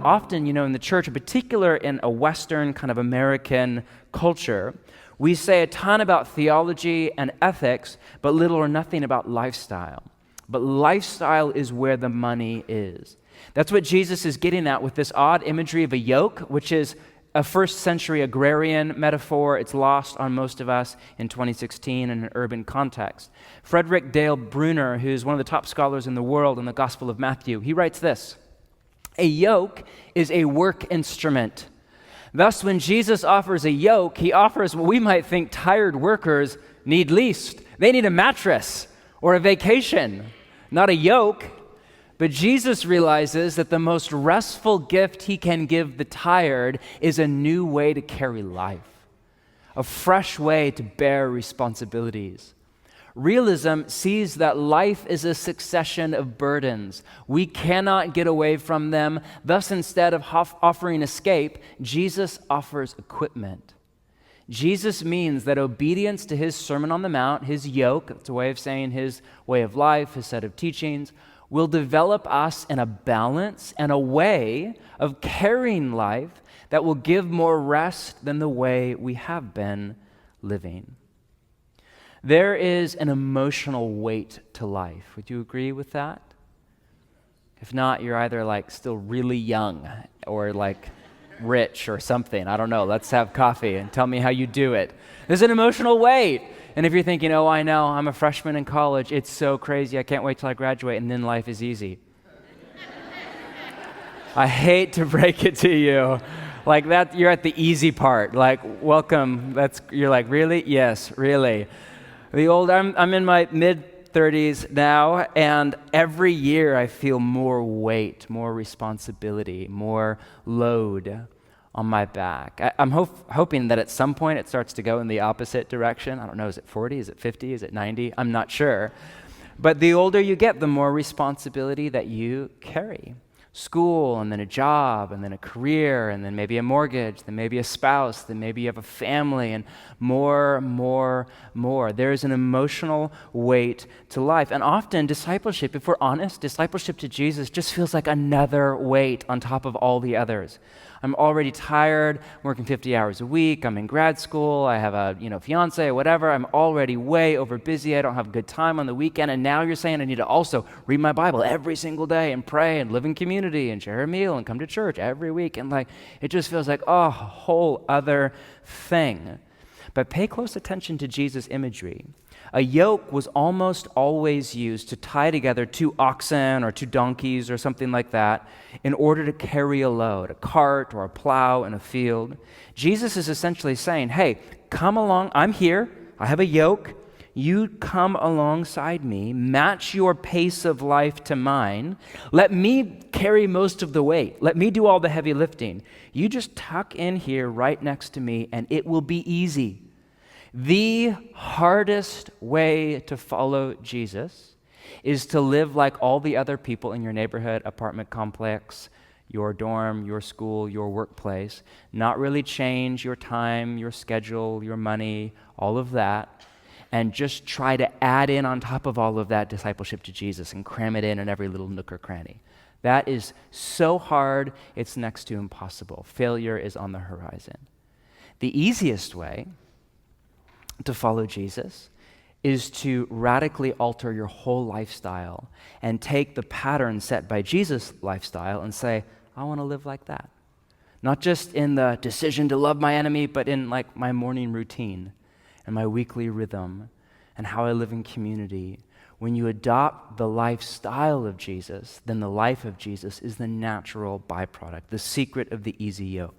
often, in the church, in particular in a Western kind of American culture, we say a ton about theology and ethics, but little or nothing about lifestyle. But lifestyle is where the money is. That's what Jesus is getting at with this odd imagery of a yoke, which is a first century agrarian metaphor. It's lost on most of us in 2016 in an urban context. Frederick Dale Bruner, who's one of the top scholars in the world in the Gospel of Matthew, he writes this: a yoke is a work instrument. Thus, when Jesus offers a yoke, he offers what we might think tired workers need least. They need a mattress or a vacation, not a yoke. But Jesus realizes that the most restful gift he can give the tired is a new way to carry life, a fresh way to bear responsibilities. Realism sees that life is a succession of burdens. We cannot get away from them. Thus, instead of offering escape, Jesus offers equipment. Jesus means that obedience to his Sermon on the Mount, his yoke, that's a way of saying his way of life, his set of teachings, will develop us in a balance and a way of carrying life that will give more rest than the way we have been living. There is an emotional weight to life. Would you agree with that? If not, you're either still really young or rich or something. I don't know. Let's have coffee and tell me how you do it. There's an emotional weight. And if you're thinking, oh, I know, I'm a freshman in college, it's so crazy, I can't wait till I graduate, and then life is easy. I hate to break it to you. That, you're at the easy part. Welcome. You're really? Yes, really. I'm in my mid-30s now, and every year I feel more weight, more responsibility, more load on my back. I'm hoping that at some point it starts to go in the opposite direction. I don't know, is it 40, is it 50, is it 90? I'm not sure. But the older you get, the more responsibility that you carry. School, and then a job, and then a career, and then maybe a mortgage, then maybe a spouse, then maybe you have a family, and more. There's an emotional weight to life. And often discipleship, if we're honest, discipleship to Jesus just feels like another weight on top of all the others. I'm already tired, I'm working 50 hours a week, I'm in grad school, I have a fiance or whatever, I'm already way over busy, I don't have good time on the weekend, and now you're saying I need to also read my Bible every single day and pray and live in community and share a meal and come to church every week, and it just feels like, a whole other thing. But pay close attention to Jesus' imagery. A yoke was almost always used to tie together two oxen or two donkeys or something like that in order to carry a load, a cart or a plow in a field. Jesus is essentially saying, hey, come along, I'm here, I have a yoke, you come alongside me, match your pace of life to mine, let me carry most of the weight, let me do all the heavy lifting. You just tuck in here right next to me and it will be easy. The hardest way to follow Jesus is to live like all the other people in your neighborhood, apartment complex, your dorm, your school, your workplace, not really change your time, your schedule, your money, all of that, and just try to add in on top of all of that discipleship to Jesus and cram it in every little nook or cranny. That is so hard, it's next to impossible. Failure is on the horizon. The easiest way to follow Jesus is to radically alter your whole lifestyle and take the pattern set by Jesus' lifestyle and say, I want to live like that. Not just in the decision to love my enemy, but in my morning routine and my weekly rhythm and how I live in community. When you adopt the lifestyle of Jesus, then the life of Jesus is the natural byproduct, the secret of the easy yoke.